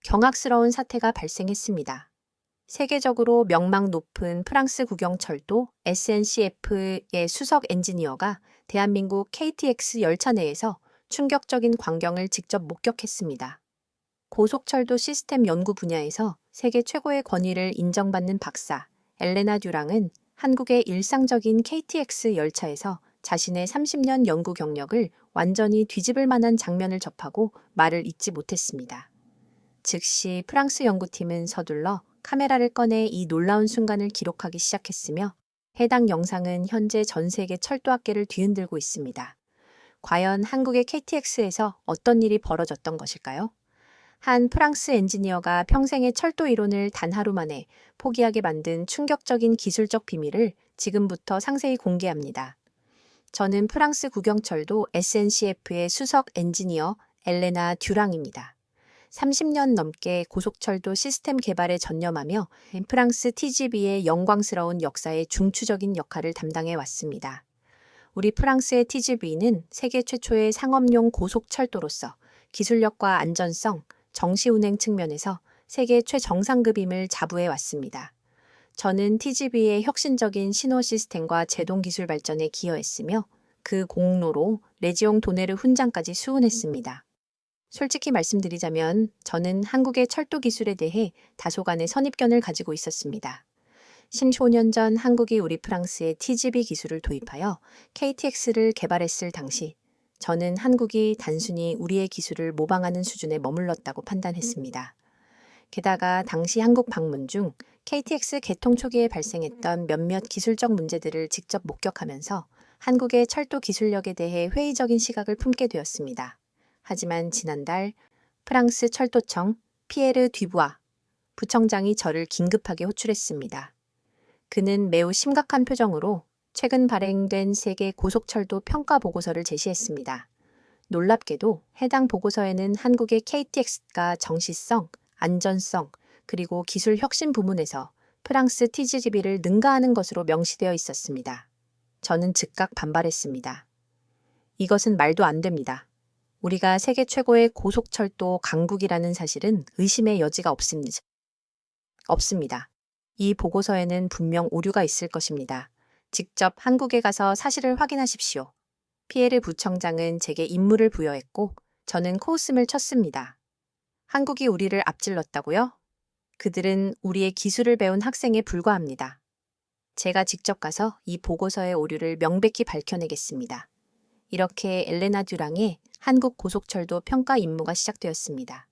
경악스러운 사태가 발생했습니다. 세계적으로 명망 높은 프랑스 국영철도 SNCF의 수석 엔지니어가 대한민국 KTX 열차 내에서 충격적인 광경을 직접 목격했습니다. 고속철도 시스템 연구 분야에서 세계 최고의 권위를 인정받는 박사 엘레나 듀랑은 한국의 일상적인 KTX 열차에서 자신의 30년 연구 경력을 완전히 뒤집을 만한 장면을 접하고 말을 잇지 못했습니다. 즉시 프랑스 연구팀은 서둘러 카메라를 꺼내 이 놀라운 순간을 기록하기 시작했으며 해당 영상은 현재 전 세계 철도학계를 뒤흔들고 있습니다. 과연 한국의 KTX에서 어떤 일이 벌어졌던 것일까요? 한 프랑스 엔지니어가 평생의 철도 이론을 단 하루 만에 포기하게 만든 충격적인 기술적 비밀을 지금부터 상세히 공개합니다. 저는 프랑스 국영철도 SNCF의 수석 엔지니어 엘레나 듀랑입니다. 30년 넘게 고속철도 시스템 개발에 전념하며 프랑스 TGV의 영광스러운 역사의 중추적인 역할을 담당해 왔습니다. 우리 프랑스의 TGV는 세계 최초의 상업용 고속철도로서 기술력과 안전성, 정시 운행 측면에서 세계 최정상급임을 자부해 왔습니다. 저는 TGV의 혁신적인 신호 시스템과 제동 기술 발전에 기여했으며 그 공로로 레지옹 도네르 훈장까지 수훈했습니다. 솔직히 말씀드리자면 저는 한국의 철도 기술에 대해 다소간의 선입견을 가지고 있었습니다. 15년 전 한국이 우리 프랑스의 TGV 기술을 도입하여 KTX를 개발했을 당시 저는 한국이 단순히 우리의 기술을 모방하는 수준에 머물렀다고 판단했습니다. 게다가 당시 한국 방문 중 KTX 개통 초기에 발생했던 몇몇 기술적 문제들을 직접 목격하면서 한국의 철도 기술력에 대해 회의적인 시각을 품게 되었습니다. 하지만 지난달 프랑스 철도청 피에르 듀부아 부청장이 저를 긴급하게 호출했습니다. 그는 매우 심각한 표정으로 최근 발행된 세계 고속철도 평가 보고서를 제시했습니다. 놀랍게도 해당 보고서에는 한국의 KTX가 정시성, 안전성, 그리고 기술 혁신 부문에서 프랑스 TGV를 능가하는 것으로 명시되어 있었습니다. 저는 즉각 반발했습니다. 이것은 말도 안 됩니다. 우리가 세계 최고의 고속철도 강국이라는 사실은 의심의 여지가 없습니다. 이 보고서에는 분명 오류가 있을 것입니다. 직접 한국에 가서 사실을 확인하십시오. 피에르 부청장은 제게 임무를 부여했고 저는 코웃음을 쳤습니다. 한국이 우리를 앞질렀다고요? 그들은 우리의 기술을 배운 학생에 불과합니다. 제가 직접 가서 이 보고서의 오류를 명백히 밝혀내겠습니다. 이렇게 엘레나 듀랑의 한국 고속철도 평가 임무가 시작되었습니다.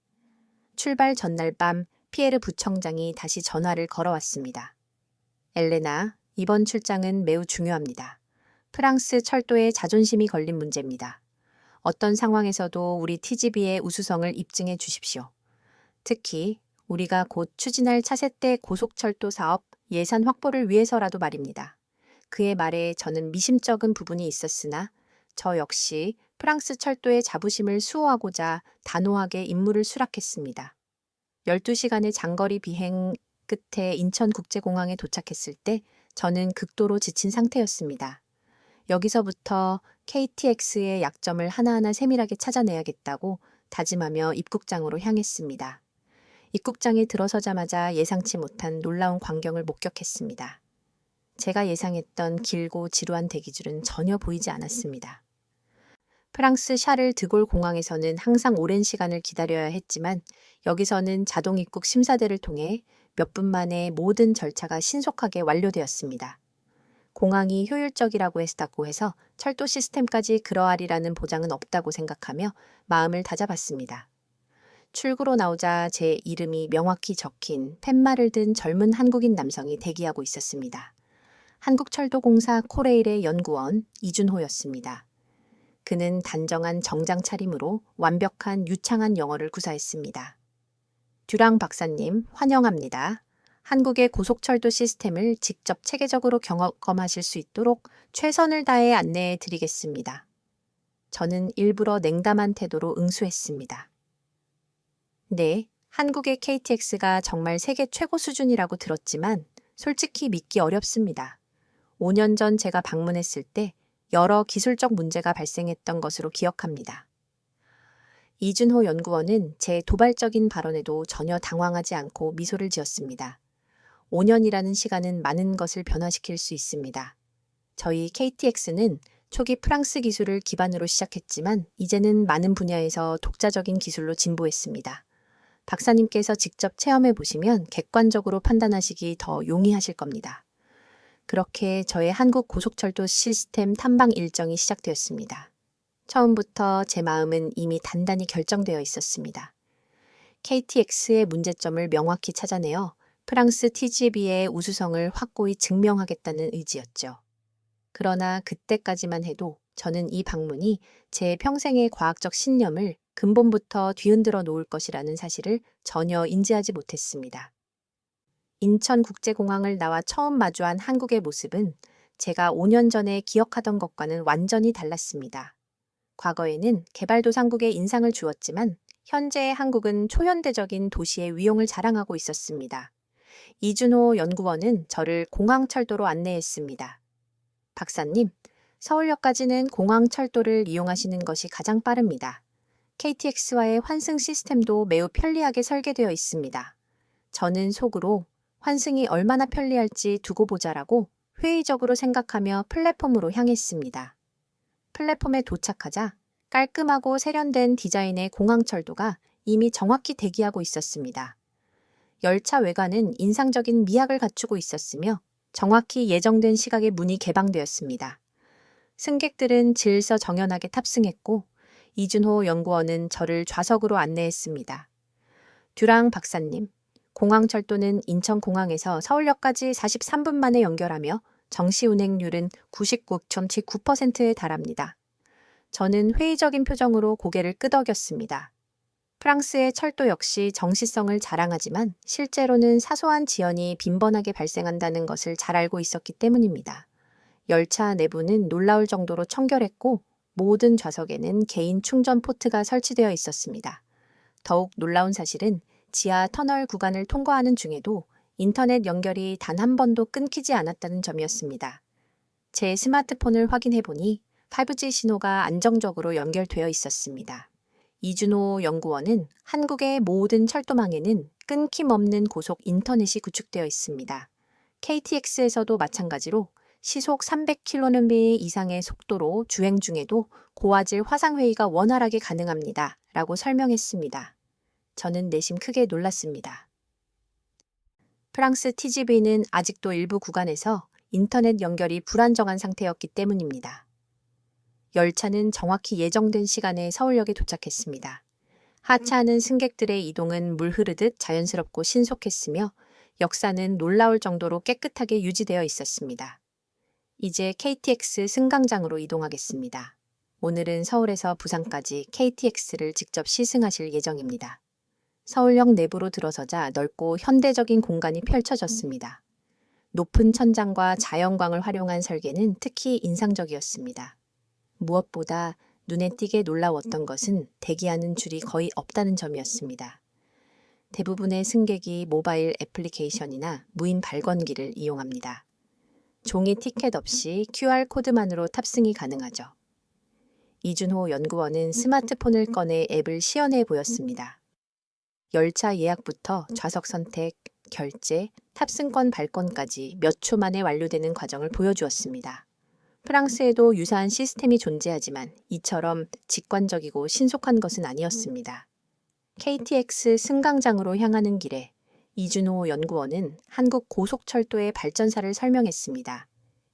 출발 전날 밤 피에르 부청장이 다시 전화를 걸어왔습니다. 엘레나, 이번 출장은 매우 중요합니다. 프랑스 철도의 자존심이 걸린 문제입니다. 어떤 상황에서도 우리 TGV의 우수성을 입증해 주십시오. 특히 우리가 곧 추진할 차세대 고속철도 사업 예산 확보를 위해서라도 말입니다. 그의 말에 저는 미심쩍은 부분이 있었으나 저 역시 프랑스 철도의 자부심을 수호하고자 단호하게 임무를 수락했습니다. 12시간의 장거리 비행 끝에 인천국제공항에 도착했을 때 저는 극도로 지친 상태였습니다. 여기서부터 KTX의 약점을 하나하나 세밀하게 찾아내야겠다고 다짐하며 입국장으로 향했습니다. 입국장에 들어서자마자 예상치 못한 놀라운 광경을 목격했습니다. 제가 예상했던 길고 지루한 대기줄은 전혀 보이지 않았습니다. 프랑스 샤를 드골 공항에서는 항상 오랜 시간을 기다려야 했지만 여기서는 자동 입국 심사대를 통해 몇 분 만에 모든 절차가 신속하게 완료되었습니다. 공항이 효율적이라고 했다고 해서 철도 시스템까지 그러하리라는 보장은 없다고 생각하며 마음을 다잡았습니다. 출구로 나오자 제 이름이 명확히 적힌 팻말을 든 젊은 한국인 남성이 대기하고 있었습니다. 한국철도공사 코레일의 연구원 이준호였습니다. 그는 단정한 정장 차림으로 완벽한 유창한 영어를 구사했습니다. 듀랑 박사님, 환영합니다. 한국의 고속철도 시스템을 직접 체계적으로 경험하실 수 있도록 최선을 다해 안내해 드리겠습니다. 저는 일부러 냉담한 태도로 응수했습니다. 네, 한국의 KTX가 정말 세계 최고 수준이라고 들었지만 솔직히 믿기 어렵습니다. 5년 전 제가 방문했을 때 여러 기술적 문제가 발생했던 것으로 기억합니다. 이준호 연구원은 제 도발적인 발언에도 전혀 당황하지 않고 미소를 지었습니다. 5년이라는 시간은 많은 것을 변화시킬 수 있습니다. 저희 KTX는 초기 프랑스 기술을 기반으로 시작했지만 이제는 많은 분야에서 독자적인 기술로 진보했습니다. 박사님께서 직접 체험해 보시면 객관적으로 판단하시기 더 용이하실 겁니다. 그렇게 저의 한국 고속철도 시스템 탐방 일정이 시작되었습니다. 처음부터 제 마음은 이미 단단히 결정되어 있었습니다. KTX의 문제점을 명확히 찾아내어 프랑스 TGV의 우수성을 확고히 증명하겠다는 의지였죠. 그러나 그때까지만 해도 저는 이 방문이 제 평생의 과학적 신념을 근본부터 뒤흔들어 놓을 것이라는 사실을 전혀 인지하지 못했습니다. 인천국제공항을 나와 처음 마주한 한국의 모습은 제가 5년 전에 기억하던 것과는 완전히 달랐습니다. 과거에는 개발도상국의 인상을 주었지만 현재의 한국은 초현대적인 도시의 위용을 자랑하고 있었습니다. 이준호 연구원은 저를 공항철도로 안내했습니다. 박사님, 서울역까지는 공항철도를 이용하시는 것이 가장 빠릅니다. KTX와의 환승 시스템도 매우 편리하게 설계되어 있습니다. 저는 속으로 환승이 얼마나 편리할지 두고 보자라고 회의적으로 생각하며 플랫폼으로 향했습니다. 플랫폼에 도착하자 깔끔하고 세련된 디자인의 공항철도가 이미 정확히 대기하고 있었습니다. 열차 외관은 인상적인 미학을 갖추고 있었으며 정확히 예정된 시각에 문이 개방되었습니다. 승객들은 질서정연하게 탑승했고 이준호 연구원은 저를 좌석으로 안내했습니다. 듀랑 박사님, 공항철도는 인천공항에서 서울역까지 43분 만에 연결하며 정시 운행률은 99.9%에 달합니다. 저는 회의적인 표정으로 고개를 끄덕였습니다. 프랑스의 철도 역시 정시성을 자랑하지만 실제로는 사소한 지연이 빈번하게 발생한다는 것을 잘 알고 있었기 때문입니다. 열차 내부는 놀라울 정도로 청결했고 모든 좌석에는 개인 충전 포트가 설치되어 있었습니다. 더욱 놀라운 사실은 지하 터널 구간을 통과하는 중에도 인터넷 연결이 단 한 번도 끊기지 않았다는 점이었습니다. 제 스마트폰을 확인해 보니 5G 신호가 안정적으로 연결되어 있었습니다. 이준호 연구원은 한국의 모든 철도망에는 끊김없는 고속 인터넷이 구축되어 있습니다. KTX에서도 마찬가지로 시속 300km 이상의 속도로 주행 중에도 고화질 화상회의가 원활하게 가능합니다. 라고 설명했습니다. 저는 내심 크게 놀랐습니다. 프랑스 TGV는 아직도 일부 구간에서 인터넷 연결이 불안정한 상태였기 때문입니다. 열차는 정확히 예정된 시간에 서울역에 도착했습니다. 하차하는 승객들의 이동은 물 흐르듯 자연스럽고 신속했으며 역사는 놀라울 정도로 깨끗하게 유지되어 있었습니다. 이제 KTX 승강장으로 이동하겠습니다. 오늘은 서울에서 부산까지 KTX를 직접 시승하실 예정입니다. 서울역 내부로 들어서자 넓고 현대적인 공간이 펼쳐졌습니다. 높은 천장과 자연광을 활용한 설계는 특히 인상적이었습니다. 무엇보다 눈에 띄게 놀라웠던 것은 대기하는 줄이 거의 없다는 점이었습니다. 대부분의 승객이 모바일 애플리케이션이나 무인 발권기를 이용합니다. 종이 티켓 없이 QR코드만으로 탑승이 가능하죠. 이준호 연구원은 스마트폰을 꺼내 앱을 시연해 보였습니다. 열차 예약부터 좌석 선택, 결제, 탑승권 발권까지 몇 초 만에 완료되는 과정을 보여주었습니다. 프랑스에도 유사한 시스템이 존재하지만 이처럼 직관적이고 신속한 것은 아니었습니다. KTX 승강장으로 향하는 길에 이준호 연구원은 한국 고속철도의 발전사를 설명했습니다.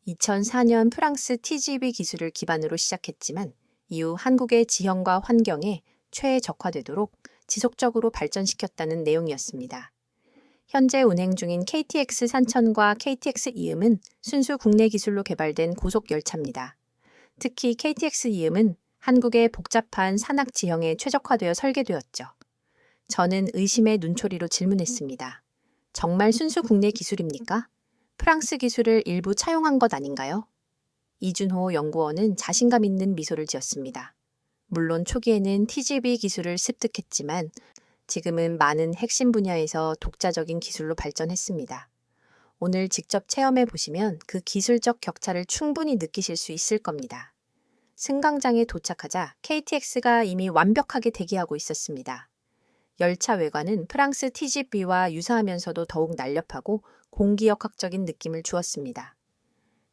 2004년 프랑스 TGV 기술을 기반으로 시작했지만 이후 한국의 지형과 환경에 최적화되도록 지속적으로 발전시켰다는 내용이었습니다. 현재 운행 중인 KTX 산천과 KTX 이음은 순수 국내 기술로 개발된 고속열차입니다. 특히 KTX 이음은 한국의 복잡한 산악 지형에 최적화되어 설계되었죠. 저는 의심의 눈초리로 질문했습니다. 정말 순수 국내 기술입니까? 프랑스 기술을 일부 차용한 것 아닌가요? 이준호 연구원은 자신감 있는 미소를 지었습니다. 물론 초기에는 TGV 기술을 습득했지만 지금은 많은 핵심 분야에서 독자적인 기술로 발전했습니다. 오늘 직접 체험해 보시면 그 기술적 격차를 충분히 느끼실 수 있을 겁니다. 승강장에 도착하자 KTX가 이미 완벽하게 대기하고 있었습니다. 열차 외관은 프랑스 TGV와 유사하면서도 더욱 날렵하고 공기역학적인 느낌을 주었습니다.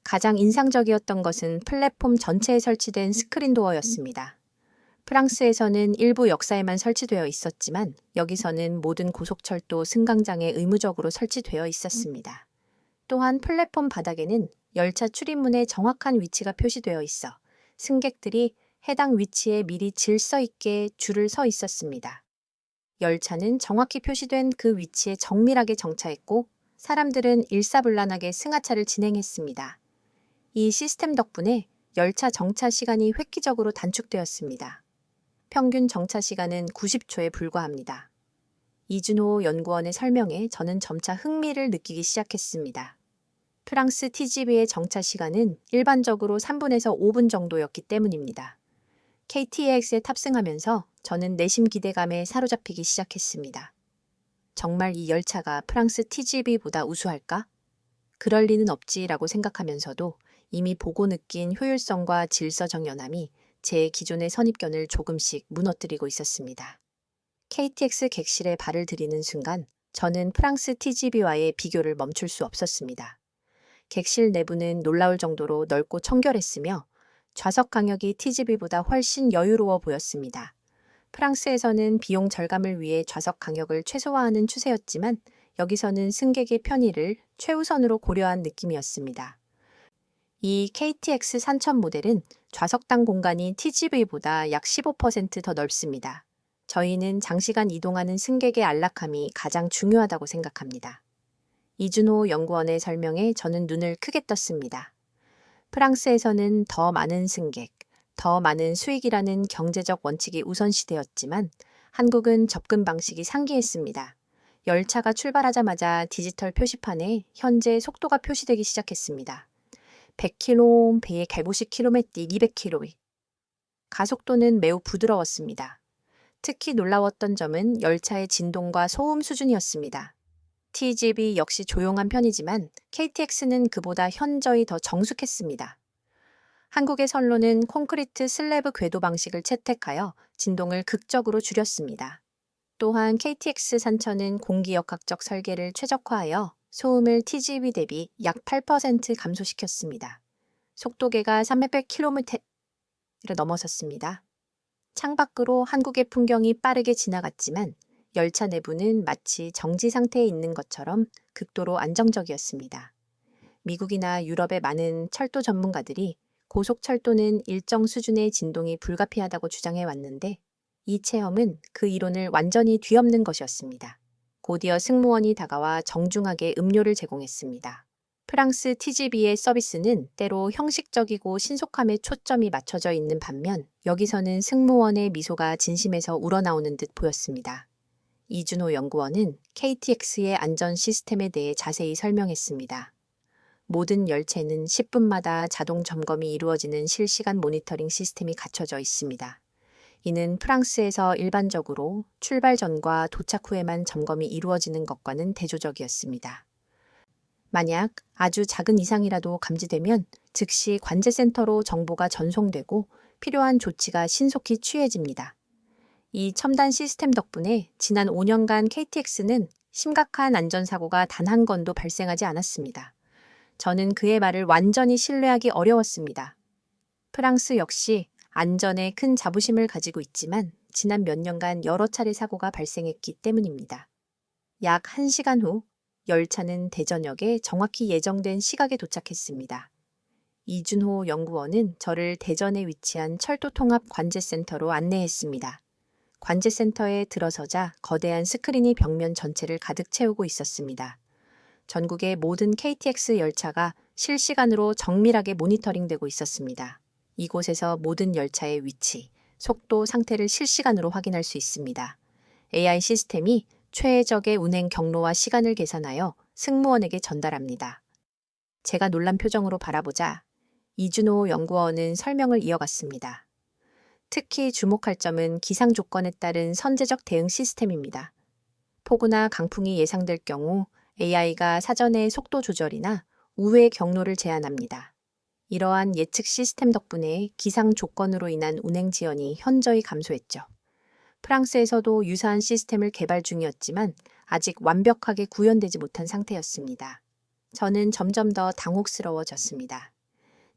가장 인상적이었던 것은 플랫폼 전체에 설치된 스크린 도어였습니다. 프랑스에서는 일부 역사에만 설치되어 있었지만 여기서는 모든 고속철도 승강장에 의무적으로 설치되어 있었습니다. 또한 플랫폼 바닥에는 열차 출입문의 정확한 위치가 표시되어 있어 승객들이 해당 위치에 미리 질서 있게 줄을 서 있었습니다. 열차는 정확히 표시된 그 위치에 정밀하게 정차했고 사람들은 일사불란하게 승하차를 진행했습니다. 이 시스템 덕분에 열차 정차 시간이 획기적으로 단축되었습니다. 평균 정차 시간은 90초에 불과합니다. 이준호 연구원의 설명에 저는 점차 흥미를 느끼기 시작했습니다. 프랑스 TGV의 정차 시간은 일반적으로 3분에서 5분 정도였기 때문입니다. KTX에 탑승하면서 저는 내심 기대감에 사로잡히기 시작했습니다. 정말 이 열차가 프랑스 TGV보다 우수할까? 그럴 리는 없지라고 생각하면서도 이미 보고 느낀 효율성과 질서 정연함이 제 기존의 선입견을 조금씩 무너뜨리고 있었습니다. KTX 객실에 발을 들이는 순간 저는 프랑스 TGV와의 비교를 멈출 수 없었습니다. 객실 내부는 놀라울 정도로 넓고 청결했으며 좌석 강역이 TGV보다 훨씬 여유로워 보였습니다. 프랑스에서는 비용 절감을 위해 좌석 강역을 최소화하는 추세였지만 여기서는 승객의 편의를 최우선으로 고려한 느낌이었습니다. 이 KTX 3000 모델은 좌석당 공간이 TGV보다 약 15% 더 넓습니다. 저희는 장시간 이동하는 승객의 안락함이 가장 중요하다고 생각합니다. 이준호 연구원의 설명에 저는 눈을 크게 떴습니다. 프랑스에서는 더 많은 승객, 더 많은 수익이라는 경제적 원칙이 우선시되었지만 한국은 접근 방식이 상기했습니다. 열차가 출발하자마자 디지털 표시판에 현재 속도가 표시되기 시작했습니다. 100km, 150km, 200km. 가속도는 매우 부드러웠습니다. 특히 놀라웠던 점은 열차의 진동과 소음 수준이었습니다. TGV 역시 조용한 편이지만 KTX는 그보다 현저히 더 정숙했습니다. 한국의 선로는 콘크리트 슬래브 궤도 방식을 채택하여 진동을 극적으로 줄였습니다. 또한 KTX 산천은 공기역학적 설계를 최적화하여 소음을 TGV 대비 약 8% 감소시켰습니다. 속도계가 300km를 넘어섰습니다. 창밖으로 한국의 풍경이 빠르게 지나갔지만 열차 내부는 마치 정지 상태에 있는 것처럼 극도로 안정적이었습니다. 미국이나 유럽의 많은 철도 전문가들이 고속철도는 일정 수준의 진동이 불가피하다고 주장해 왔는데 이 체험은 그 이론을 완전히 뒤엎는 것이었습니다. 곧이어 승무원이 다가와 정중하게 음료를 제공했습니다. 프랑스 TGV의 서비스는 때로 형식적이고 신속함에 초점이 맞춰져 있는 반면 여기서는 승무원의 미소가 진심에서 우러나오는 듯 보였습니다. 이준호 연구원은 KTX의 안전 시스템에 대해 자세히 설명했습니다. 모든 열차에는 10분마다 자동 점검이 이루어지는 실시간 모니터링 시스템이 갖춰져 있습니다. 이는 프랑스에서 일반적으로 출발 전과 도착 후에만 점검이 이루어지는 것과는 대조적이었습니다. 만약 아주 작은 이상이라도 감지되면 즉시 관제센터로 정보가 전송되고 필요한 조치가 신속히 취해집니다. 이 첨단 시스템 덕분에 지난 5년간 KTX는 심각한 안전사고가 단 한 건도 발생하지 않았습니다. 저는 그의 말을 완전히 신뢰하기 어려웠습니다. 프랑스 역시 안전에 큰 자부심을 가지고 있지만 지난 몇 년간 여러 차례 사고가 발생했기 때문입니다. 약 1시간 후 열차는 대전역에 정확히 예정된 시각에 도착했습니다. 이준호 연구원은 저를 대전에 위치한 철도통합 관제센터로 안내했습니다. 관제센터에 들어서자 거대한 스크린이 벽면 전체를 가득 채우고 있었습니다. 전국의 모든 KTX 열차가 실시간으로 정밀하게 모니터링되고 있었습니다. 이곳에서 모든 열차의 위치, 속도, 상태를 실시간으로 확인할 수 있습니다. AI 시스템이 최적의 운행 경로와 시간을 계산하여 승무원에게 전달합니다. 제가 놀란 표정으로 바라보자 이준호 연구원은 설명을 이어갔습니다. 특히 주목할 점은 기상 조건에 따른 선제적 대응 시스템입니다. 폭우나 강풍이 예상될 경우 AI가 사전에 속도 조절이나 우회 경로를 제안합니다. 이러한 예측 시스템 덕분에 기상 조건으로 인한 운행 지연이 현저히 감소했죠. 프랑스에서도 유사한 시스템을 개발 중이었지만 아직 완벽하게 구현되지 못한 상태였습니다. 저는 점점 더 당혹스러워졌습니다.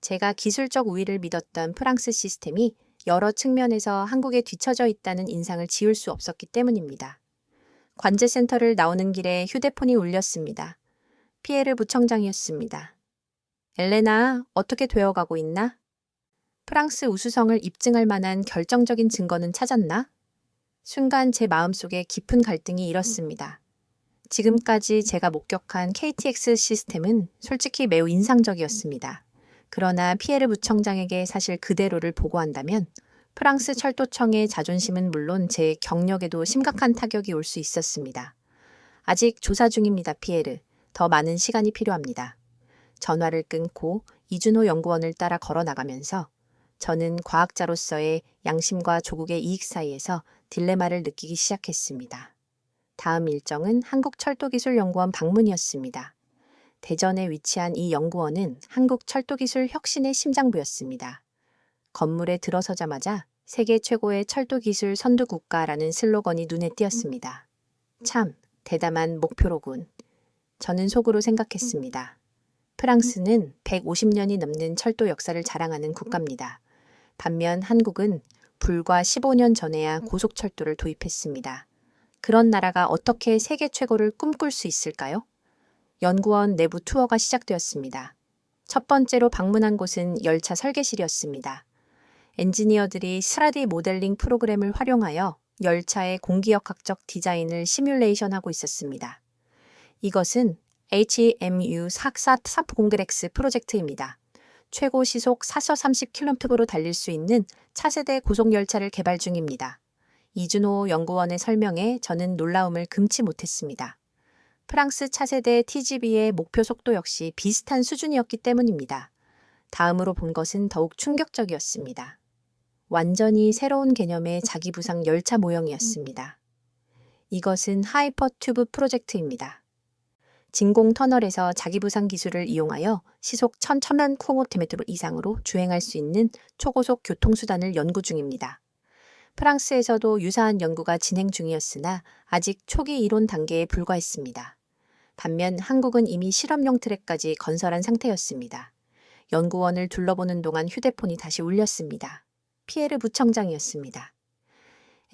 제가 기술적 우위를 믿었던 프랑스 시스템이 여러 측면에서 한국에 뒤처져 있다는 인상을 지울 수 없었기 때문입니다. 관제센터를 나오는 길에 휴대폰이 울렸습니다. 피에르 부청장이었습니다. 엘레나, 어떻게 되어가고 있나? 프랑스 우수성을 입증할 만한 결정적인 증거는 찾았나? 순간 제 마음속에 깊은 갈등이 일었습니다. 지금까지 제가 목격한 KTX 시스템은 솔직히 매우 인상적이었습니다. 그러나 피에르 부청장에게 사실 그대로를 보고한다면 프랑스 철도청의 자존심은 물론 제 경력에도 심각한 타격이 올 수 있었습니다. 아직 조사 중입니다, 피에르. 더 많은 시간이 필요합니다. 전화를 끊고 이준호 연구원을 따라 걸어 나가면서 저는 과학자로서의 양심과 조국의 이익 사이에서 딜레마를 느끼기 시작했습니다. 다음 일정은 한국철도기술연구원 방문이었습니다. 대전에 위치한 이 연구원은 한국철도기술 혁신의 심장부였습니다. 건물에 들어서자마자 세계 최고의 철도기술 선두국가라는 슬로건이 눈에 띄었습니다. 참 대담한 목표로군. 저는 속으로 생각했습니다. 프랑스는 150년이 넘는 철도 역사를 자랑하는 국가입니다. 반면 한국은 불과 15년 전에야 고속철도를 도입했습니다. 그런 나라가 어떻게 세계 최고를 꿈꿀 수 있을까요? 연구원 내부 투어가 시작되었습니다. 첫 번째로 방문한 곳은 열차 설계실이었습니다. 엔지니어들이 스라디 모델링 프로그램을 활용하여 열차의 공기역학적 디자인을 시뮬레이션하고 있었습니다. 이것은 HMU 44 공그렉스 프로젝트입니다. 최고 시속 430km로 달릴 수 있는 차세대 고속열차를 개발 중입니다. 이준호 연구원의 설명에 저는 놀라움을 금치 못했습니다. 프랑스 차세대 TGV의 목표 속도 역시 비슷한 수준이었기 때문입니다. 다음으로 본 것은 더욱 충격적이었습니다. 완전히 새로운 개념의 자기부상 열차 모형이었습니다. 이것은 하이퍼튜브 프로젝트입니다. 진공 터널에서 자기부상 기술을 이용하여 시속 1000km 이상으로 주행할 수 있는 초고속 교통수단을 연구 중입니다. 프랑스에서도 유사한 연구가 진행 중이었으나 아직 초기 이론 단계에 불과했습니다. 반면 한국은 이미 실험용 트랙까지 건설한 상태였습니다. 연구원을 둘러보는 동안 휴대폰이 다시 울렸습니다. 피에르 부청장이었습니다.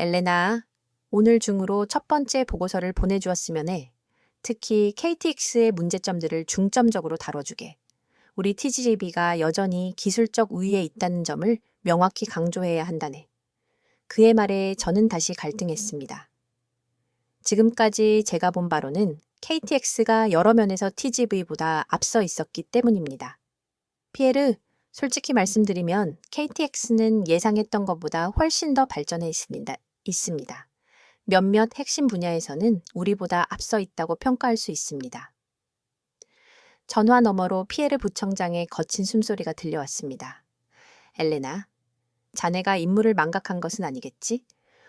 엘레나, 오늘 중으로 첫 번째 보고서를 보내주었으면 해. 특히 KTX의 문제점들을 중점적으로 다뤄주게. 우리 TGV가 여전히 기술적 우위에 있다는 점을 명확히 강조해야 한다네. 그의 말에 저는 다시 갈등했습니다. 지금까지 제가 본 바로는 KTX가 여러 면에서 TGV보다 앞서 있었기 때문입니다. 피에르, 솔직히 말씀드리면 KTX는 예상했던 것보다 훨씬 더 발전해 있습니다. 몇몇 핵심 분야에서는 우리보다 앞서 있다고 평가할 수 있습니다. 전화 너머로 피에르 부청장의 거친 숨소리가 들려왔습니다. 엘레나, 자네가 임무를 망각한 것은 아니겠지?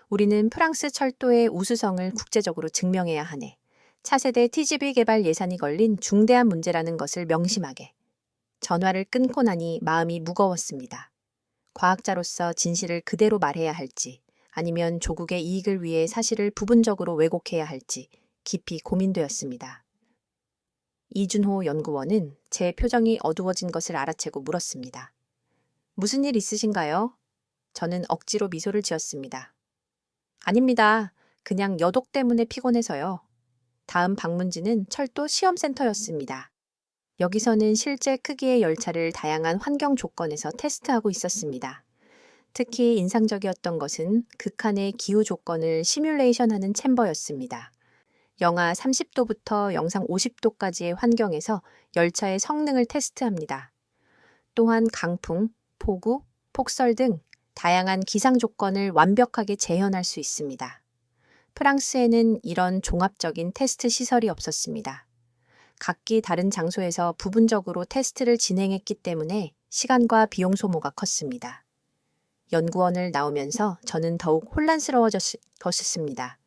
우리는 프랑스 철도의 우수성을 국제적으로 증명해야 하네. 차세대 TGV 개발 예산이 걸린 중대한 문제라는 것을 명심하게. 전화를 끊고 나니 마음이 무거웠습니다. 과학자로서 진실을 그대로 말해야 할지, 아니면 조국의 이익을 위해 사실을 부분적으로 왜곡해야 할지 깊이 고민되었습니다. 이준호 연구원은 제 표정이 어두워진 것을 알아채고 물었습니다. 무슨 일 있으신가요? 저는 억지로 미소를 지었습니다. 아닙니다. 그냥 여독 때문에 피곤해서요. 다음 방문지는 철도 시험센터였습니다. 여기서는 실제 크기의 열차를 다양한 환경 조건에서 테스트하고 있었습니다. 특히 인상적이었던 것은 극한의 기후 조건을 시뮬레이션하는 챔버였습니다. 영하 30도부터 영상 50도까지의 환경에서 열차의 성능을 테스트합니다. 또한 강풍, 폭우, 폭설 등 다양한 기상 조건을 완벽하게 재현할 수 있습니다. 프랑스에는 이런 종합적인 테스트 시설이 없었습니다. 각기 다른 장소에서 부분적으로 테스트를 진행했기 때문에 시간과 비용 소모가 컸습니다. 연구원을 나오면서 저는 더욱 혼란스러워졌습니다.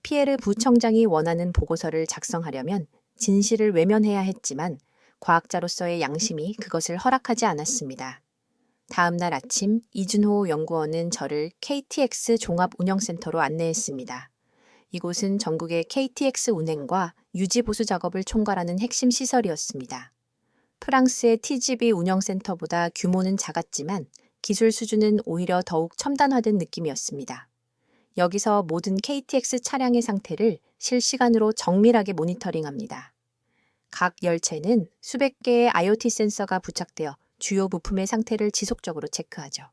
피에르 부청장이 원하는 보고서를 작성하려면 진실을 외면해야 했지만 과학자로서의 양심이 그것을 허락하지 않았습니다. 다음 날 아침 이준호 연구원은 저를 KTX 종합운영센터로 안내했습니다. 이곳은 전국의 KTX 운행과 유지 보수 작업을 총괄하는 핵심 시설이었습니다. 프랑스의 TGV 운영센터보다 규모는 작았지만 기술 수준은 오히려 더욱 첨단화된 느낌이었습니다. 여기서 모든 KTX 차량의 상태를 실시간으로 정밀하게 모니터링합니다. 각 열체는 수백 개의 IoT 센서가 부착되어 주요 부품의 상태를 지속적으로 체크하죠.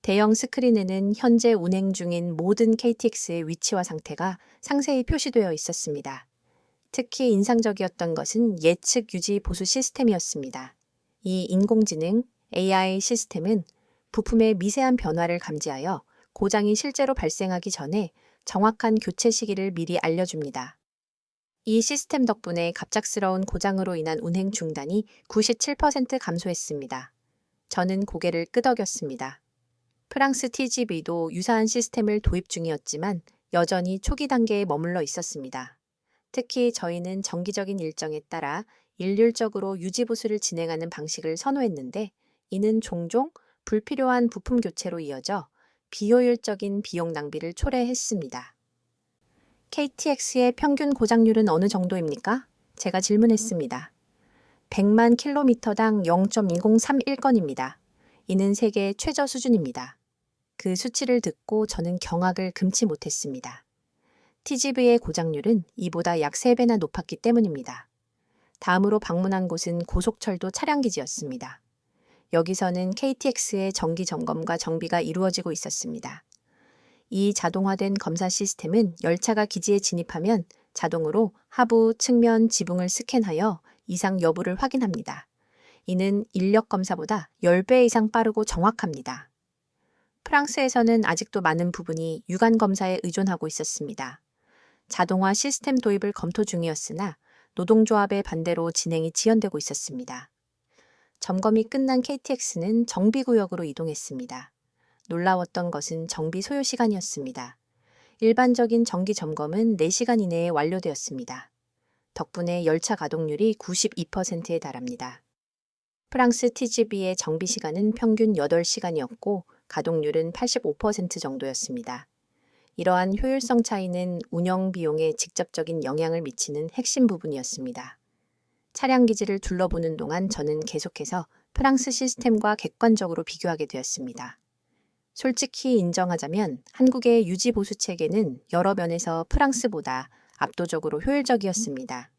대형 스크린에는 현재 운행 중인 모든 KTX의 위치와 상태가 상세히 표시되어 있었습니다. 특히 인상적이었던 것은 예측 유지 보수 시스템이었습니다. 이 인공지능 AI 시스템은 부품의 미세한 변화를 감지하여 고장이 실제로 발생하기 전에 정확한 교체 시기를 미리 알려줍니다. 이 시스템 덕분에 갑작스러운 고장으로 인한 운행 중단이 97% 감소했습니다. 저는 고개를 끄덕였습니다. 프랑스 TGV도 유사한 시스템을 도입 중이었지만 여전히 초기 단계에 머물러 있었습니다. 특히 저희는 정기적인 일정에 따라 일률적으로 유지보수를 진행하는 방식을 선호했는데 이는 종종 불필요한 부품 교체로 이어져 비효율적인 비용 낭비를 초래했습니다. KTX의 평균 고장률은 어느 정도입니까? 제가 질문했습니다. 100만 킬로미터당 0.2031건입니다. 이는 세계 최저 수준입니다. 그 수치를 듣고 저는 경악을 금치 못했습니다. TGV의 고장률은 이보다 약 3배나 높았기 때문입니다. 다음으로 방문한 곳은 고속철도 차량기지였습니다. 여기서는 KTX의 정기 점검과 정비가 이루어지고 있었습니다. 이 자동화된 검사 시스템은 열차가 기지에 진입하면 자동으로 하부, 측면, 지붕을 스캔하여 이상 여부를 확인합니다. 이는 인력 검사보다 10배 이상 빠르고 정확합니다. 프랑스에서는 아직도 많은 부분이 유관 검사에 의존하고 있었습니다. 자동화 시스템 도입을 검토 중이었으나 노동조합의 반대로 진행이 지연되고 있었습니다. 점검이 끝난 KTX는 정비구역으로 이동했습니다. 놀라웠던 것은 정비 소요 시간이었습니다. 일반적인 정기 점검은 4시간 이내에 완료되었습니다. 덕분에 열차 가동률이 92%에 달합니다. 프랑스 TGV의 정비 시간은 평균 8시간이었고 가동률은 85% 정도였습니다. 이러한 효율성 차이는 운영 비용에 직접적인 영향을 미치는 핵심 부분이었습니다. 차량 기지를 둘러보는 동안 저는 계속해서 프랑스 시스템과 객관적으로 비교하게 되었습니다. 솔직히 인정하자면 한국의 유지 보수 체계는 여러 면에서 프랑스보다 압도적으로 효율적이었습니다.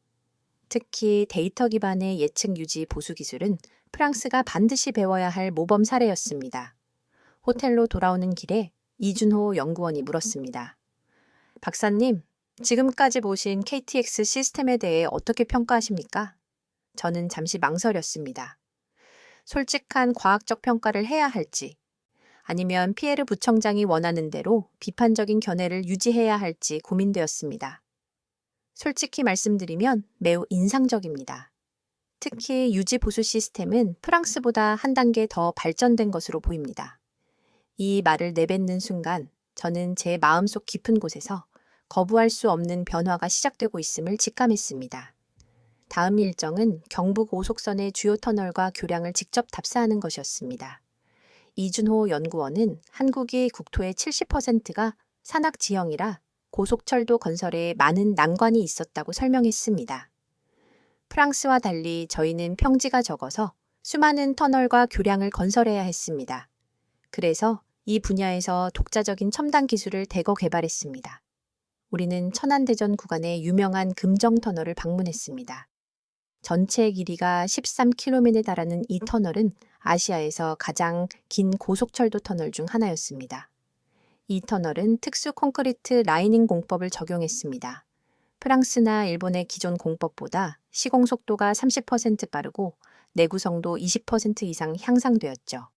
특히 데이터 기반의 예측 유지 보수 기술은 프랑스가 반드시 배워야 할 모범 사례였습니다. 호텔로 돌아오는 길에 이준호 연구원이 물었습니다. 박사님, 지금까지 보신 KTX 시스템에 대해 어떻게 평가하십니까? 저는 잠시 망설였습니다. 솔직한 과학적 평가를 해야 할지, 아니면 피에르 부청장이 원하는 대로 비판적인 견해를 유지해야 할지 고민되었습니다. 솔직히 말씀드리면 매우 인상적입니다. 특히 유지 보수 시스템은 프랑스보다 한 단계 더 발전된 것으로 보입니다. 이 말을 내뱉는 순간 저는 제 마음속 깊은 곳에서 거부할 수 없는 변화가 시작되고 있음을 직감했습니다. 다음 일정은 경부고속선의 주요 터널과 교량을 직접 답사하는 것이었습니다. 이준호 연구원은 한국이 국토의 70%가 산악 지형이라 고속철도 건설에 많은 난관이 있었다고 설명했습니다. 프랑스와 달리 저희는 평지가 적어서 수많은 터널과 교량을 건설해야 했습니다. 그래서 이 분야에서 독자적인 첨단 기술을 대거 개발했습니다. 우리는 천안대전 구간의 유명한 금정터널을 방문했습니다. 전체 길이가 13km에 달하는 이 터널은 아시아에서 가장 긴 고속철도 터널 중 하나였습니다. 이 터널은 특수 콘크리트 라이닝 공법을 적용했습니다. 프랑스나 일본의 기존 공법보다 시공 속도가 30% 빠르고 내구성도 20% 이상 향상되었죠.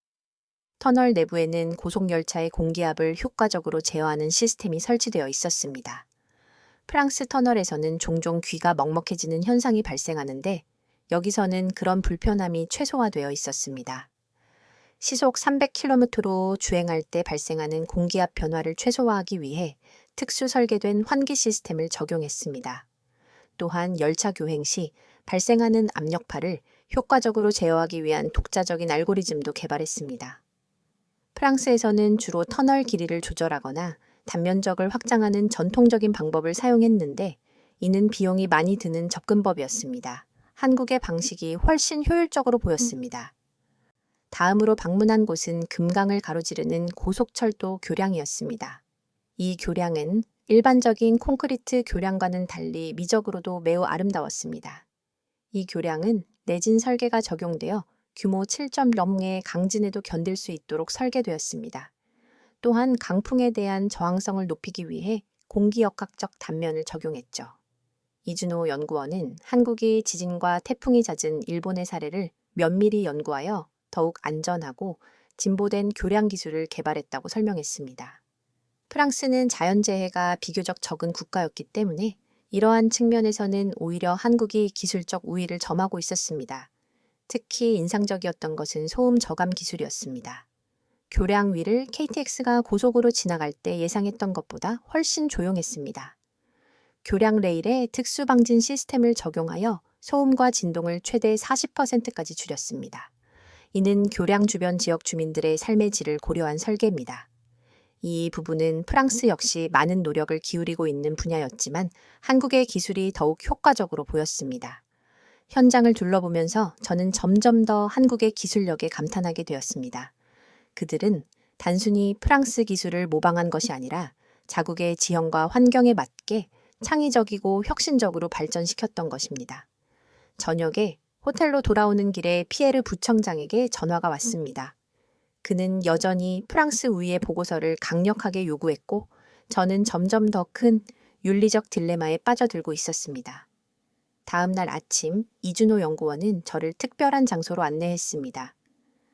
터널 내부에는 고속열차의 공기압을 효과적으로 제어하는 시스템이 설치되어 있었습니다. 프랑스 터널에서는 종종 귀가 먹먹해지는 현상이 발생하는데 여기서는 그런 불편함이 최소화되어 있었습니다. 시속 300km로 주행할 때 발생하는 공기압 변화를 최소화하기 위해 특수 설계된 환기 시스템을 적용했습니다. 또한 열차 교행 시 발생하는 압력파를 효과적으로 제어하기 위한 독자적인 알고리즘도 개발했습니다. 프랑스에서는 주로 터널 길이를 조절하거나 단면적을 확장하는 전통적인 방법을 사용했는데 이는 비용이 많이 드는 접근법이었습니다. 한국의 방식이 훨씬 효율적으로 보였습니다. 다음으로 방문한 곳은 금강을 가로지르는 고속철도 교량이었습니다. 이 교량은 일반적인 콘크리트 교량과는 달리 미적으로도 매우 아름다웠습니다. 이 교량은 내진 설계가 적용되어 규모 7.0의 강진에도 견딜 수 있도록 설계되었습니다. 또한 강풍에 대한 저항성을 높이기 위해 공기역학적 단면을 적용했죠. 이준호 연구원은 한국이 지진과 태풍이 잦은 일본의 사례를 면밀히 연구하여 더욱 안전하고 진보된 교량 기술을 개발했다고 설명했습니다. 프랑스는 자연재해가 비교적 적은 국가였기 때문에 이러한 측면에서는 오히려 한국이 기술적 우위를 점하고 있었습니다. 특히 인상적이었던 것은 소음 저감 기술이었습니다. 교량 위를 KTX가 고속으로 지나갈 때 예상했던 것보다 훨씬 조용했습니다. 교량 레일에 특수 방진 시스템을 적용하여 소음과 진동을 최대 40%까지 줄였습니다. 이는 교량 주변 지역 주민들의 삶의 질을 고려한 설계입니다. 이 부분은 프랑스 역시 많은 노력을 기울이고 있는 분야였지만 한국의 기술이 더욱 효과적으로 보였습니다. 현장을 둘러보면서 저는 점점 더 한국의 기술력에 감탄하게 되었습니다. 그들은 단순히 프랑스 기술을 모방한 것이 아니라 자국의 지형과 환경에 맞게 창의적이고 혁신적으로 발전시켰던 것입니다. 저녁에 호텔로 돌아오는 길에 피에르 부청장에게 전화가 왔습니다. 그는 여전히 프랑스 우위의 보고서를 강력하게 요구했고 저는 점점 더 큰 윤리적 딜레마에 빠져들고 있었습니다. 다음 날 아침 이준호 연구원은 저를 특별한 장소로 안내했습니다.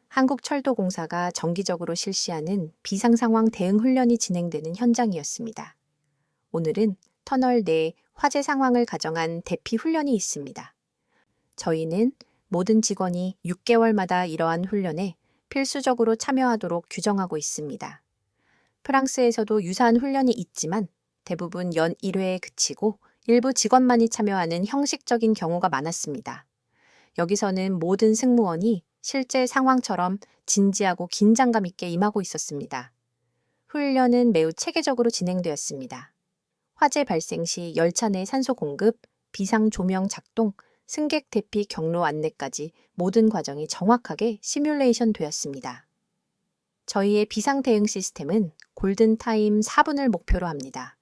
한국철도공사가 정기적으로 실시하는 비상상황 대응 훈련이 진행되는 현장이었습니다. 오늘은 터널 내 화재 상황을 가정한 대피 훈련이 있습니다. 저희는 모든 직원이 6개월마다 이러한 훈련에 필수적으로 참여하도록 규정하고 있습니다. 프랑스에서도 유사한 훈련이 있지만 대부분 연 1회에 그치고 일부 직원만이 참여하는 형식적인 경우가 많았습니다. 여기서는 모든 승무원이 실제 상황처럼 진지하고 긴장감 있게 임하고 있었습니다. 훈련은 매우 체계적으로 진행되었습니다. 화재 발생 시 열차 내 산소 공급, 비상 조명 작동, 승객 대피 경로 안내까지 모든 과정이 정확하게 시뮬레이션 되었습니다. 저희의 비상 대응 시스템은 골든타임 4분을 목표로 합니다.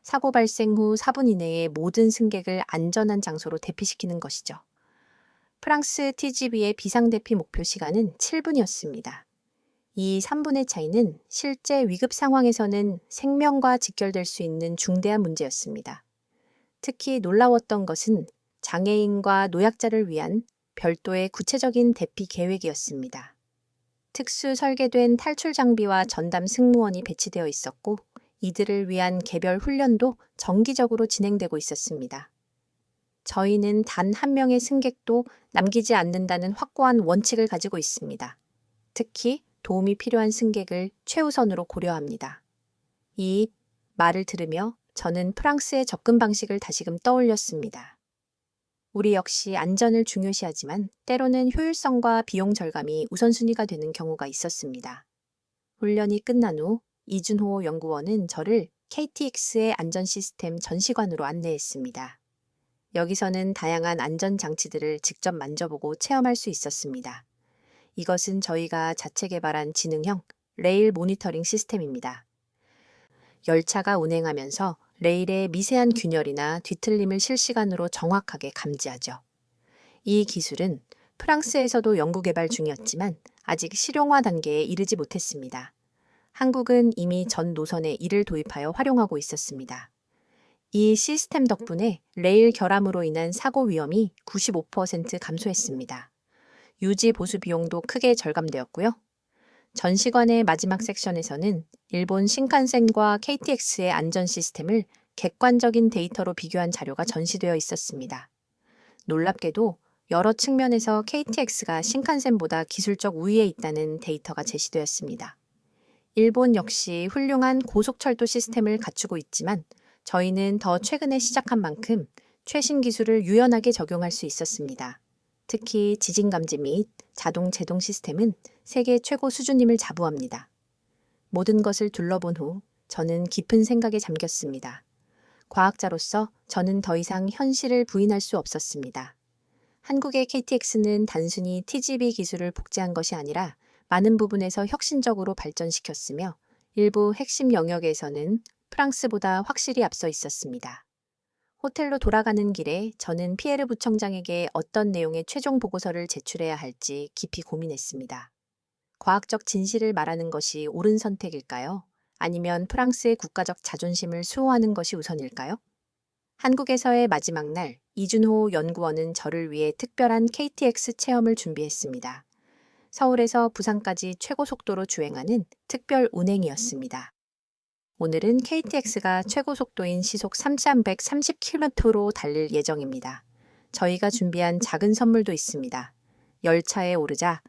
사고 발생 후 4분 이내에 모든 승객을 안전한 장소로 대피시키는 것이죠. 프랑스 TGV의 비상대피 목표 시간은 7분이었습니다. 이 3분의 차이는 실제 위급 상황에서는 생명과 직결될 수 있는 중대한 문제였습니다. 특히 놀라웠던 것은 장애인과 노약자를 위한 별도의 구체적인 대피 계획이었습니다. 특수 설계된 탈출 장비와 전담 승무원이 배치되어 있었고 이들을 위한 개별 훈련도 정기적으로 진행되고 있었습니다. 저희는 단 한 명의 승객도 남기지 않는다는 확고한 원칙을 가지고 있습니다. 특히 도움이 필요한 승객을 최우선으로 고려합니다. 이 말을 들으며 저는 프랑스의 접근 방식을 다시금 떠올렸습니다. 우리 역시 안전을 중요시하지만 때로는 효율성과 비용 절감이 우선순위가 되는 경우가 있었습니다. 훈련이 끝난 후 이준호 연구원은 저를 KTX의 안전 시스템 전시관으로 안내했습니다. 여기서는 다양한 안전 장치들을 직접 만져보고 체험할 수 있었습니다. 이것은 저희가 자체 개발한 지능형 레일 모니터링 시스템입니다. 열차가 운행하면서 레일의 미세한 균열이나 뒤틀림을 실시간으로 정확하게 감지하죠. 이 기술은 프랑스에서도 연구 개발 중이었지만 아직 실용화 단계에 이르지 못했습니다. 한국은 이미 전 노선에 이를 도입하여 활용하고 있었습니다. 이 시스템 덕분에 레일 결함으로 인한 사고 위험이 95% 감소했습니다. 유지 보수 비용도 크게 절감되었고요. 전시관의 마지막 섹션에서는 일본 신칸센과 KTX의 안전 시스템을 객관적인 데이터로 비교한 자료가 전시되어 있었습니다. 놀랍게도 여러 측면에서 KTX가 신칸센보다 기술적 우위에 있다는 데이터가 제시되었습니다. 일본 역시 훌륭한 고속철도 시스템을 갖추고 있지만 저희는 더 최근에 시작한 만큼 최신 기술을 유연하게 적용할 수 있었습니다. 특히 지진 감지 및 자동 제동 시스템은 세계 최고 수준임을 자부합니다. 모든 것을 둘러본 후 저는 깊은 생각에 잠겼습니다. 과학자로서 저는 더 이상 현실을 부인할 수 없었습니다. 한국의 KTX는 단순히 TGV 기술을 복제한 것이 아니라 많은 부분에서 혁신적으로 발전시켰으며 일부 핵심 영역에서는 프랑스보다 확실히 앞서 있었습니다. 호텔로 돌아가는 길에 저는 피에르 부청장에게 어떤 내용의 최종 보고서를 제출해야 할지 깊이 고민했습니다. 과학적 진실을 말하는 것이 옳은 선택일까요? 아니면 프랑스의 국가적 자존심을 수호하는 것이 우선일까요? 한국에서의 마지막 날, 이준호 연구원은 저를 위해 특별한 KTX 체험을 준비했습니다. 서울에서 부산까지 최고 속도로 주행하는 특별 운행이었습니다. 오늘은 KTX가 최고 속도인 시속 3,130km로 달릴 예정입니다. 저희가 준비한 작은 선물도 있습니다. 열차에 오르자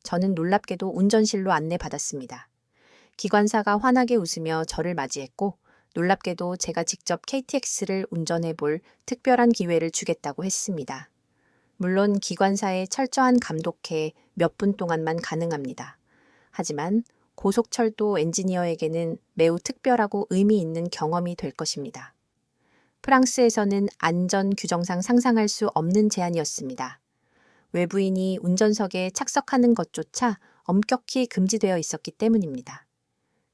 저는 놀랍게도 운전실로 안내받았습니다. 기관사가 환하게 웃으며 저를 맞이했고 놀랍게도 제가 직접 KTX를 운전해 볼 특별한 기회를 주겠다고 했습니다. 물론 기관사의 철저한 감독해 몇 분 동안만 가능합니다. 하지만 고속철도 엔지니어에게는 매우 특별하고 의미 있는 경험이 될 것입니다. 프랑스에서는 안전 규정상 상상할 수 없는 제한이었습니다. 외부인이 운전석에 착석하는 것조차 엄격히 금지되어 있었기 때문입니다.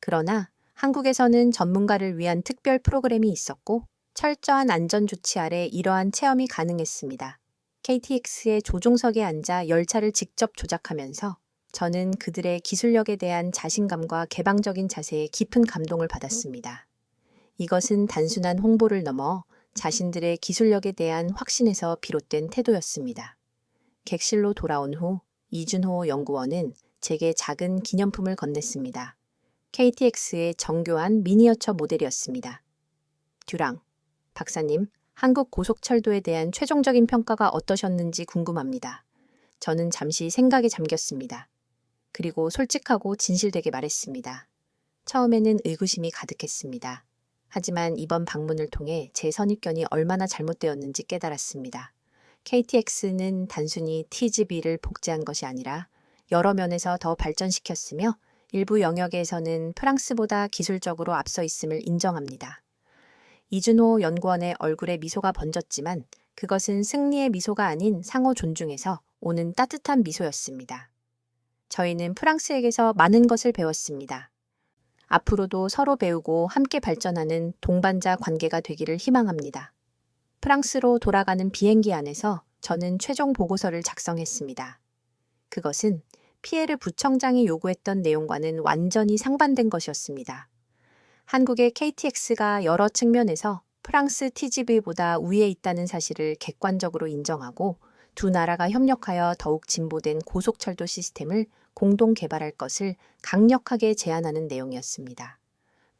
그러나 한국에서는 전문가를 위한 특별 프로그램이 있었고 철저한 안전 조치 아래 이러한 체험이 가능했습니다. KTX의 조종석에 앉아 열차를 직접 조작하면서 저는 그들의 기술력에 대한 자신감과 개방적인 자세에 깊은 감동을 받았습니다. 이것은 단순한 홍보를 넘어 자신들의 기술력에 대한 확신에서 비롯된 태도였습니다. 객실로 돌아온 후 이준호 연구원은 제게 작은 기념품을 건넸습니다. KTX의 정교한 미니어처 모델이었습니다. 듀랑, 박사님, 한국 고속철도에 대한 최종적인 평가가 어떠셨는지 궁금합니다. 저는 잠시 생각에 잠겼습니다. 그리고 솔직하고 진실되게 말했습니다. 처음에는 의구심이 가득했습니다. 하지만 이번 방문을 통해 제 선입견이 얼마나 잘못되었는지 깨달았습니다. KTX는 단순히 TGV를 복제한 것이 아니라 여러 면에서 더 발전시켰으며 일부 영역에서는 프랑스보다 기술적으로 앞서 있음을 인정합니다. 이준호 연구원의 얼굴에 미소가 번졌지만 그것은 승리의 미소가 아닌 상호 존중에서 오는 따뜻한 미소였습니다. 저희는 프랑스에게서 많은 것을 배웠습니다. 앞으로도 서로 배우고 함께 발전하는 동반자 관계가 되기를 희망합니다. 프랑스로 돌아가는 비행기 안에서 저는 최종 보고서를 작성했습니다. 그것은 피에르 부청장이 요구했던 내용과는 완전히 상반된 것이었습니다. 한국의 KTX가 여러 측면에서 프랑스 TGV보다 우위에 있다는 사실을 객관적으로 인정하고 두 나라가 협력하여 더욱 진보된 고속철도 시스템을 공동 개발할 것을 강력하게 제안하는 내용이었습니다.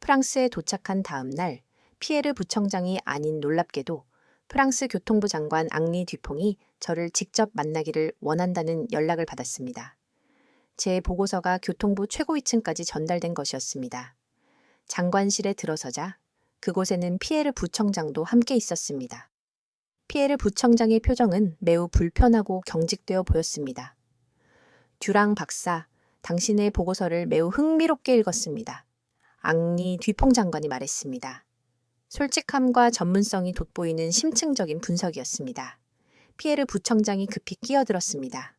프랑스에 도착한 다음 날 피에르 부청장이 아닌 놀랍게도 프랑스 교통부 장관 앙리 듀퐁이 저를 직접 만나기를 원한다는 연락을 받았습니다. 제 보고서가 교통부 최고위층까지 전달된 것이었습니다. 장관실에 들어서자 그곳에는 피에르 부청장도 함께 있었습니다. 피에르 부청장의 표정은 매우 불편하고 경직되어 보였습니다. 듀랑 박사, 당신의 보고서를 매우 흥미롭게 읽었습니다. 앙리 듀퐁 장관이 말했습니다. 솔직함과 전문성이 돋보이는 심층적인 분석이었습니다. 피에르 부청장이 급히 끼어들었습니다.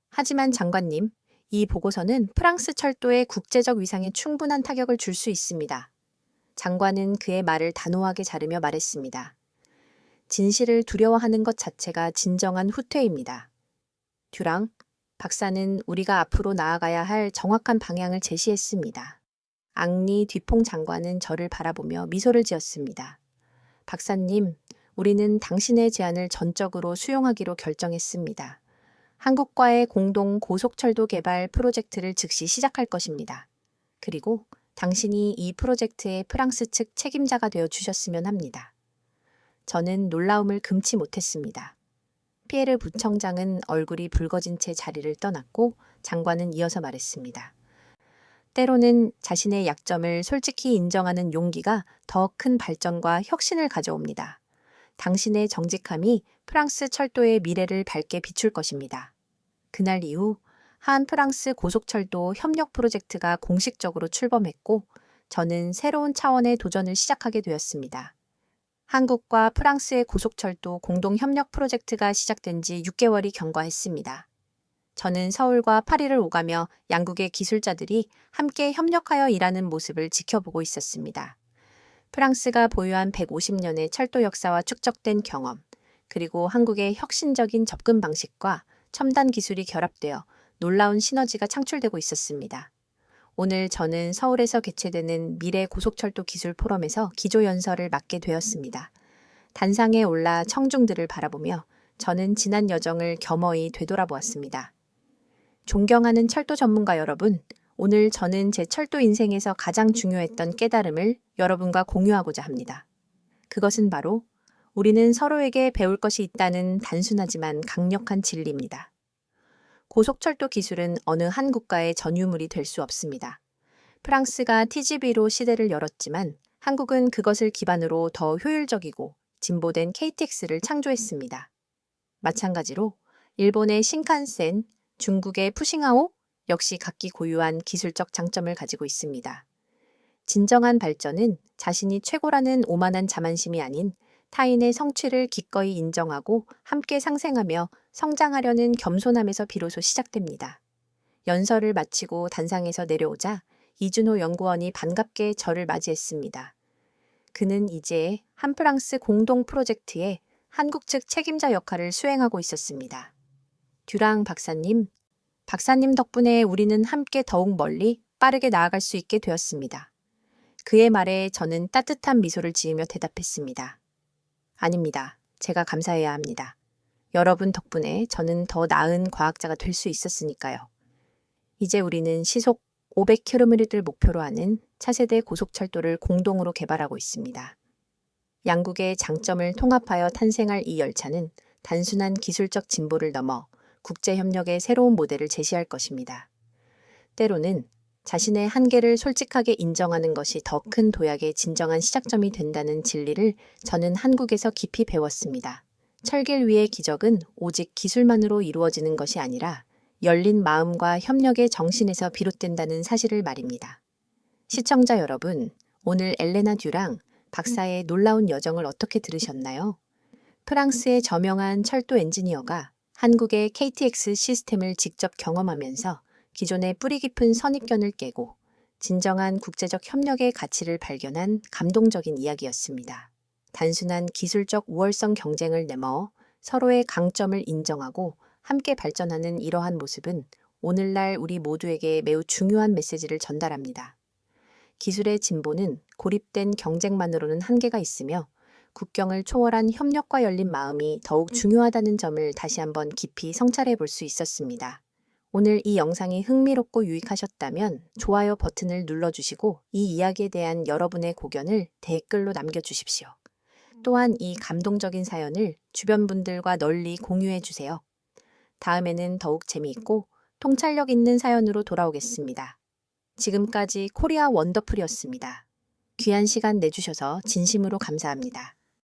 하지만 장관님, 이 보고서는 프랑스 철도의 국제적 위상에 충분한 타격을 줄 수 있습니다. 장관은 그의 말을 단호하게 자르며 말했습니다. 진실을 두려워하는 것 자체가 진정한 후퇴입니다. 듀랑, 박사는 우리가 앞으로 나아가야 할 정확한 방향을 제시했습니다. 앙리 듀퐁 장관은 저를 바라보며 미소를 지었습니다. 박사님, 우리는 당신의 제안을 전적으로 수용하기로 결정했습니다. 한국과의 공동 고속철도 개발 프로젝트를 즉시 시작할 것입니다. 그리고 당신이 이 프로젝트의 프랑스 측 책임자가 되어 주셨으면 합니다. 저는 놀라움을 금치 못했습니다. 피에르 부청장은 얼굴이 붉어진 채 자리를 떠났고 장관은 이어서 말했습니다. 때로는 자신의 약점을 솔직히 인정하는 용기가 더 큰 발전과 혁신을 가져옵니다. 당신의 정직함이 프랑스 철도의 미래를 밝게 비출 것입니다. 그날 이후 한 프랑스 고속철도 협력 프로젝트가 공식적으로 출범했고 저는 새로운 차원의 도전을 시작하게 되었습니다. 한국과 프랑스의 고속철도 공동 협력 프로젝트가 시작된 지 6개월이 경과했습니다. 저는 서울과 파리를 오가며 양국의 기술자들이 함께 협력하여 일하는 모습을 지켜보고 있었습니다. 프랑스가 보유한 150년의 철도 역사와 축적된 경험, 그리고 한국의 혁신적인 접근 방식과 첨단 기술이 결합되어 놀라운 시너지가 창출되고 있었습니다. 오늘 저는 서울에서 개최되는 미래 고속철도 기술 포럼에서 기조연설을 맡게 되었습니다. 단상에 올라 청중들을 바라보며 저는 지난 여정을 겸허히 되돌아보았습니다. 존경하는 철도 전문가 여러분, 오늘 저는 제 철도 인생에서 가장 중요했던 깨달음을 여러분과 공유하고자 합니다. 그것은 바로 우리는 서로에게 배울 것이 있다는 단순하지만 강력한 진리입니다. 고속철도 기술은 어느 한 국가의 전유물이 될 수 없습니다. 프랑스가 TGV로 시대를 열었지만 한국은 그것을 기반으로 더 효율적이고 진보된 KTX를 창조했습니다. 마찬가지로 일본의 신칸센, 중국의 푸싱하오 역시 각기 고유한 기술적 장점을 가지고 있습니다. 진정한 발전은 자신이 최고라는 오만한 자만심이 아닌 타인의 성취를 기꺼이 인정하고 함께 상생하며 성장하려는 겸손함에서 비로소 시작됩니다. 연설을 마치고 단상에서 내려오자 이준호 연구원이 반갑게 저를 맞이했습니다. 그는 이제 한프랑스 공동 프로젝트에 한국 측 책임자 역할을 수행하고 있었습니다. 듀랑 박사님 덕분에 우리는 함께 더욱 멀리 빠르게 나아갈 수 있게 되었습니다. 그의 말에 저는 따뜻한 미소를 지으며 대답했습니다. 아닙니다. 제가 감사해야 합니다. 여러분 덕분에 저는 더 나은 과학자가 될 수 있었으니까요. 이제 우리는 시속 500km를 목표로 하는 차세대 고속철도를 공동으로 개발하고 있습니다. 양국의 장점을 통합하여 탄생할 이 열차는 단순한 기술적 진보를 넘어 국제협력의 새로운 모델을 제시할 것입니다. 때로는 자신의 한계를 솔직하게 인정하는 것이 더 큰 도약의 진정한 시작점이 된다는 진리를 저는 한국에서 깊이 배웠습니다. 철길 위의 기적은 오직 기술만으로 이루어지는 것이 아니라 열린 마음과 협력의 정신에서 비롯된다는 사실을 말입니다. 시청자 여러분, 오늘 엘레나 듀랑 박사의 놀라운 여정을 어떻게 들으셨나요? 프랑스의 저명한 철도 엔지니어가 한국의 KTX 시스템을 직접 경험하면서 기존의 뿌리 깊은 선입견을 깨고 진정한 국제적 협력의 가치를 발견한 감동적인 이야기였습니다. 단순한 기술적 우월성 경쟁을 내머 서로의 강점을 인정하고 함께 발전하는 이러한 모습은 오늘날 우리 모두에게 매우 중요한 메시지를 전달합니다. 기술의 진보는 고립된 경쟁만으로는 한계가 있으며 국경을 초월한 협력과 열린 마음이 더욱 중요하다는 점을 다시 한번 깊이 성찰해 볼 수 있었습니다. 오늘 이 영상이 흥미롭고 유익하셨다면 좋아요 버튼을 눌러주시고 이 이야기에 대한 여러분의 고견을 댓글로 남겨주십시오. 또한 이 감동적인 사연을 주변 분들과 널리 공유해 주세요. 다음에는 더욱 재미있고 통찰력 있는 사연으로 돌아오겠습니다. 지금까지 코리아 원더풀이었습니다. 귀한 시간 내주셔서 진심으로 감사합니다.